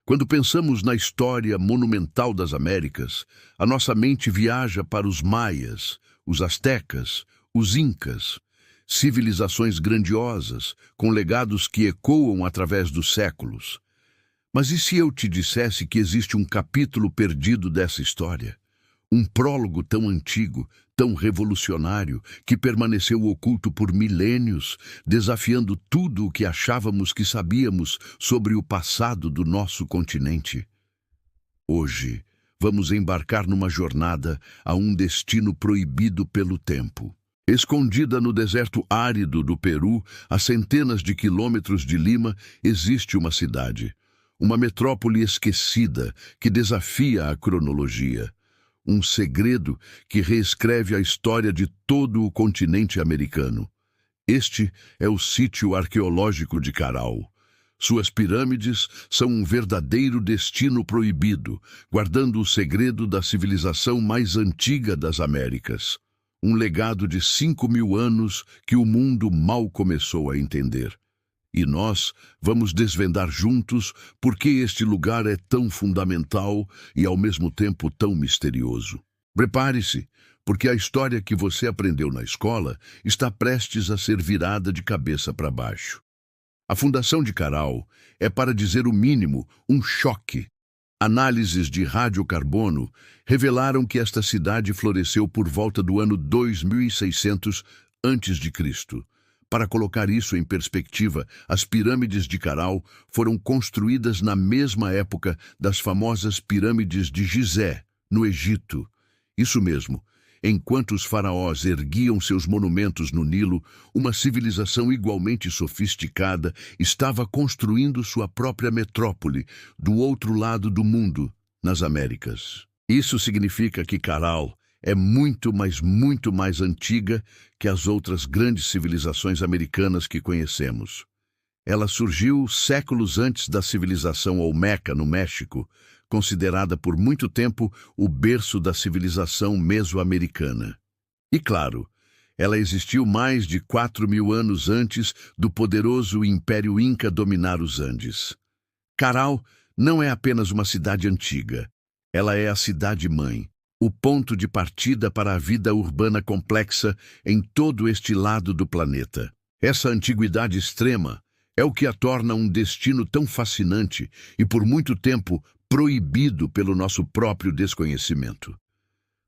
Quando pensamos na história monumental das Américas, a nossa mente viaja para os maias, os astecas, os incas, civilizações grandiosas, com legados que ecoam através dos séculos. Mas e se eu te dissesse que existe um capítulo perdido dessa história? Um prólogo tão antigo, tão revolucionário, que permaneceu oculto por milênios, desafiando tudo o que achávamos que sabíamos sobre o passado do nosso continente. Hoje, vamos embarcar numa jornada a um destino proibido pelo tempo. Escondida no deserto árido do Peru, a centenas de quilômetros de Lima, existe uma cidade. Uma metrópole esquecida que desafia a cronologia. Um segredo que reescreve a história de todo o continente americano. Este é o sítio arqueológico de Caral. Suas pirâmides são um verdadeiro destino proibido, guardando o segredo da civilização mais antiga das Américas. Um legado de 5.000 anos que o mundo mal começou a entender. E nós vamos desvendar juntos por que este lugar é tão fundamental e ao mesmo tempo tão misterioso. Prepare-se, porque a história que você aprendeu na escola está prestes a ser virada de cabeça para baixo. A fundação de Caral é, para dizer o mínimo, um choque. Análises de radiocarbono revelaram que esta cidade floresceu por volta do ano 2600 a.C. Para colocar isso em perspectiva, as pirâmides de Caral foram construídas na mesma época das famosas pirâmides de Gizé, no Egito. Isso mesmo, enquanto os faraós erguiam seus monumentos no Nilo, uma civilização igualmente sofisticada estava construindo sua própria metrópole do outro lado do mundo, nas Américas. Isso significa que Caral é muito mais antiga que as outras grandes civilizações americanas que conhecemos. Ela surgiu séculos antes da civilização Olmeca, no México, considerada por muito tempo o berço da civilização mesoamericana. E claro, ela existiu mais de 4.000 anos antes do poderoso Império Inca dominar os Andes. Caral não é apenas uma cidade antiga, ela é a cidade-mãe. O ponto de partida para a vida urbana complexa em todo este lado do planeta. Essa antiguidade extrema é o que a torna um destino tão fascinante e por muito tempo proibido pelo nosso próprio desconhecimento.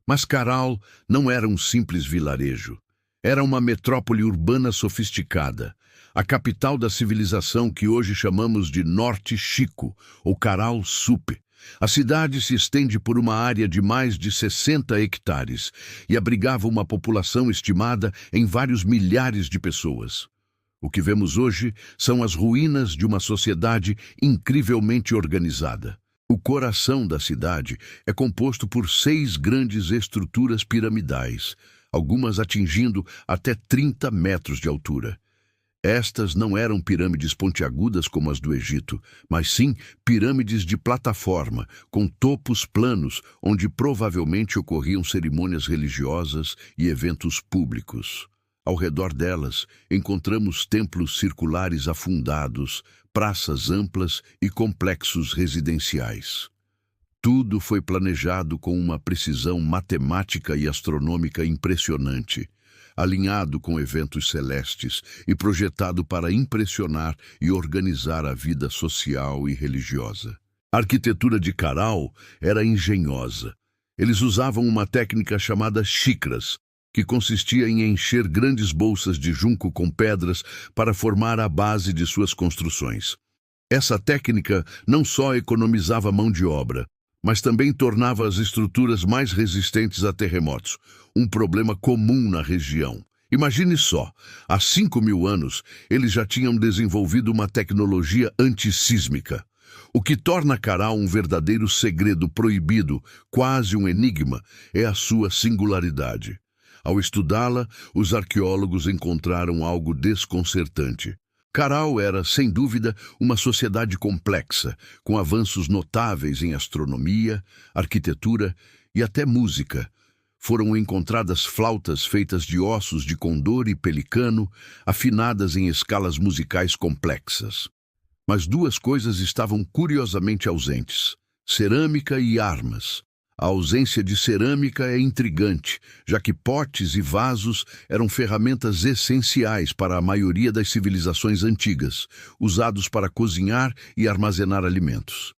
Mas Caral não era um simples vilarejo. Era uma metrópole urbana sofisticada, a capital da civilização que hoje chamamos de Norte Chico, ou Caral Supe. A cidade se estende por uma área de mais de 60 hectares e abrigava uma população estimada em vários milhares de pessoas. O que vemos hoje são as ruínas de uma sociedade incrivelmente organizada. O coração da cidade é composto por 6 grandes estruturas piramidais, algumas atingindo até 30 metros de altura. Estas não eram pirâmides pontiagudas como as do Egito, mas sim pirâmides de plataforma, com topos planos, onde provavelmente ocorriam cerimônias religiosas e eventos públicos. Ao redor delas, encontramos templos circulares afundados, praças amplas e complexos residenciais. Tudo foi planejado com uma precisão matemática e astronômica impressionante, alinhado com eventos celestes e projetado para impressionar e organizar a vida social e religiosa. A arquitetura de Caral era engenhosa. Eles usavam uma técnica chamada xícaras, que consistia em encher grandes bolsas de junco com pedras para formar a base de suas construções. Essa técnica não só economizava mão de obra, mas também tornava as estruturas mais resistentes a terremotos, um problema comum na região. Imagine só, há 5.000 anos, eles já tinham desenvolvido uma tecnologia antissísmica, o que torna Caral um verdadeiro segredo proibido, quase um enigma, é a sua singularidade. Ao estudá-la, os arqueólogos encontraram algo desconcertante. Caral era, sem dúvida, uma sociedade complexa, com avanços notáveis em astronomia, arquitetura e até música. Foram encontradas flautas feitas de ossos de condor e pelicano, afinadas em escalas musicais complexas. Mas duas coisas estavam curiosamente ausentes: cerâmica e armas. A ausência de cerâmica é intrigante, já que potes e vasos eram ferramentas essenciais para a maioria das civilizações antigas, usados para cozinhar e armazenar alimentos.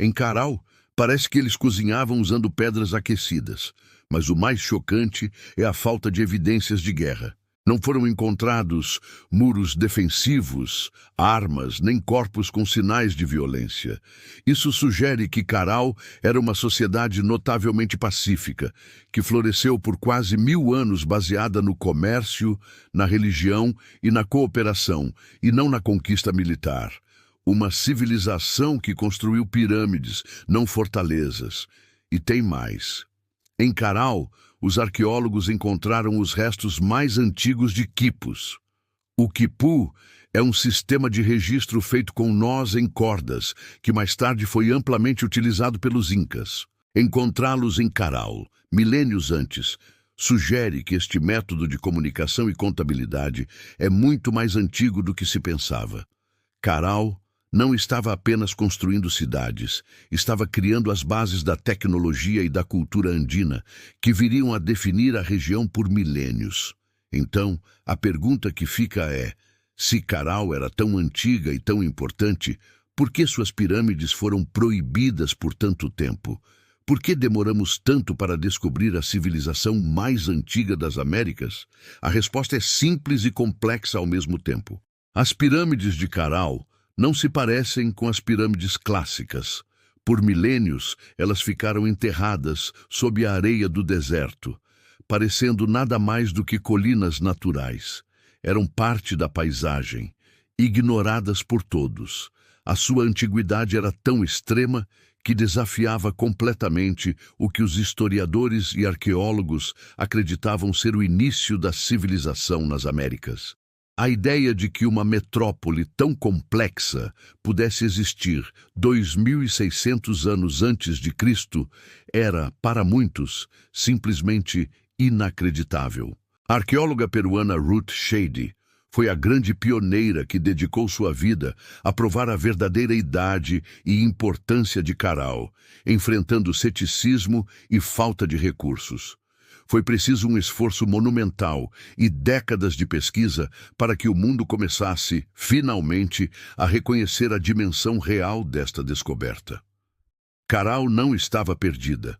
Em Caral, parece que eles cozinhavam usando pedras aquecidas, mas o mais chocante é a falta de evidências de guerra. Não foram encontrados muros defensivos, armas, nem corpos com sinais de violência. Isso sugere que Caral era uma sociedade notavelmente pacífica, que floresceu por quase 1000 anos baseada no comércio, na religião e na cooperação, e não na conquista militar. Uma civilização que construiu pirâmides, não fortalezas. E tem mais. Em Caral, os arqueólogos encontraram os restos mais antigos de quipus. O quipu é um sistema de registro feito com nós em cordas, que mais tarde foi amplamente utilizado pelos incas. Encontrá-los em Caral, milênios antes, sugere que este método de comunicação e contabilidade é muito mais antigo do que se pensava. Caral não estava apenas construindo cidades, estava criando as bases da tecnologia e da cultura andina, que viriam a definir a região por milênios. Então, a pergunta que fica é: se Caral era tão antiga e tão importante, por que suas pirâmides foram proibidas por tanto tempo? Por que demoramos tanto para descobrir a civilização mais antiga das Américas? A resposta é simples e complexa ao mesmo tempo. As pirâmides de Caral não se parecem com as pirâmides clássicas. Por milênios, elas ficaram enterradas sob a areia do deserto, parecendo nada mais do que colinas naturais. Eram parte da paisagem, ignoradas por todos. A sua antiguidade era tão extrema que desafiava completamente o que os historiadores e arqueólogos acreditavam ser o início da civilização nas Américas. A ideia de que uma metrópole tão complexa pudesse existir 2600 anos antes de Cristo era, para muitos, simplesmente inacreditável. A arqueóloga peruana Ruth Shady foi a grande pioneira que dedicou sua vida a provar a verdadeira idade e importância de Caral, enfrentando ceticismo e falta de recursos. Foi preciso um esforço monumental e décadas de pesquisa para que o mundo começasse, finalmente, a reconhecer a dimensão real desta descoberta. Caral não estava perdida.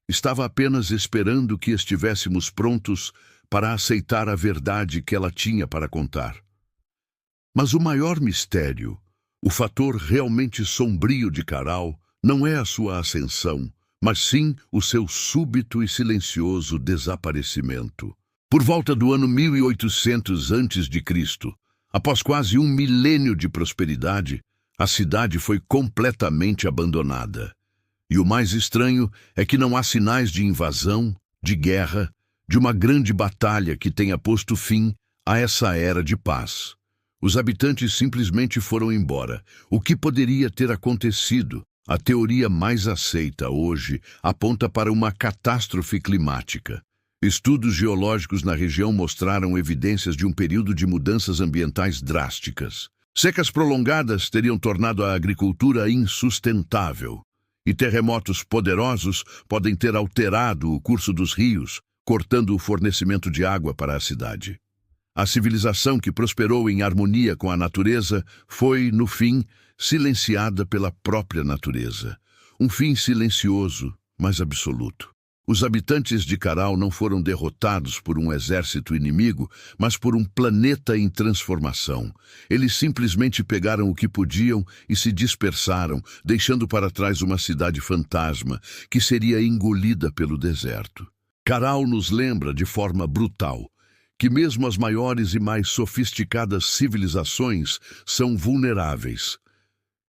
Estava apenas esperando que estivéssemos prontos para aceitar a verdade que ela tinha para contar. Mas o maior mistério, o fator realmente sombrio de Caral, não é a sua ascensão, mas sim o seu súbito e silencioso desaparecimento. Por volta do ano 1800 a.C., após quase um milênio de prosperidade, a cidade foi completamente abandonada. E o mais estranho é que não há sinais de invasão, de guerra, de uma grande batalha que tenha posto fim a essa era de paz. Os habitantes simplesmente foram embora. O que poderia ter acontecido? A teoria mais aceita hoje aponta para uma catástrofe climática. Estudos geológicos na região mostraram evidências de um período de mudanças ambientais drásticas. Secas prolongadas teriam tornado a agricultura insustentável, e terremotos poderosos podem ter alterado o curso dos rios, cortando o fornecimento de água para a cidade. A civilização que prosperou em harmonia com a natureza foi, no fim, silenciada pela própria natureza. Um fim silencioso, mas absoluto. Os habitantes de Caral não foram derrotados por um exército inimigo, mas por um planeta em transformação. Eles simplesmente pegaram o que podiam e se dispersaram, deixando para trás uma cidade fantasma que seria engolida pelo deserto. Caral nos lembra de forma brutal que mesmo as maiores e mais sofisticadas civilizações são vulneráveis.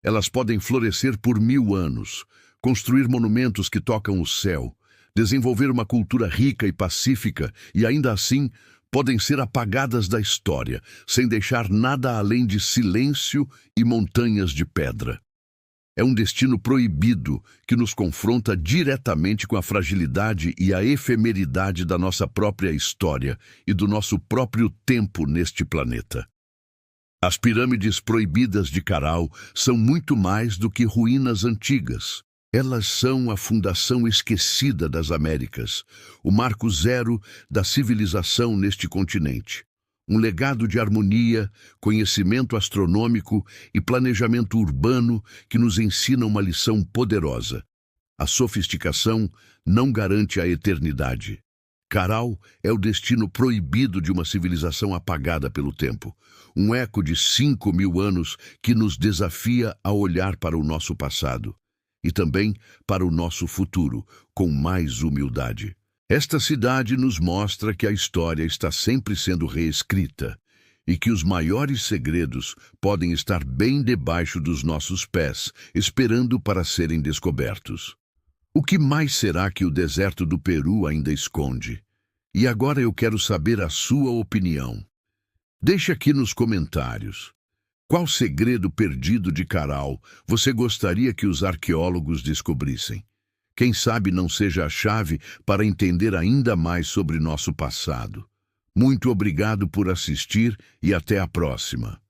Elas podem florescer por 1000 anos, construir monumentos que tocam o céu, desenvolver uma cultura rica e pacífica e, ainda assim, podem ser apagadas da história, sem deixar nada além de silêncio e montanhas de pedra. É um destino proibido que nos confronta diretamente com a fragilidade e a efemeridade da nossa própria história e do nosso próprio tempo neste planeta. As pirâmides proibidas de Caral são muito mais do que ruínas antigas. Elas são a fundação esquecida das Américas, o marco zero da civilização neste continente. Um legado de harmonia, conhecimento astronômico e planejamento urbano que nos ensina uma lição poderosa. A sofisticação não garante a eternidade. Caral é o destino proibido de uma civilização apagada pelo tempo. Um eco de 5.000 anos que nos desafia a olhar para o nosso passado e também para o nosso futuro com mais humildade. Esta cidade nos mostra que a história está sempre sendo reescrita e que os maiores segredos podem estar bem debaixo dos nossos pés, esperando para serem descobertos. O que mais será que o deserto do Peru ainda esconde? E agora eu quero saber a sua opinião. Deixe aqui nos comentários. Qual segredo perdido de Caral você gostaria que os arqueólogos descobrissem? Quem sabe não seja a chave para entender ainda mais sobre nosso passado. Muito obrigado por assistir e até a próxima.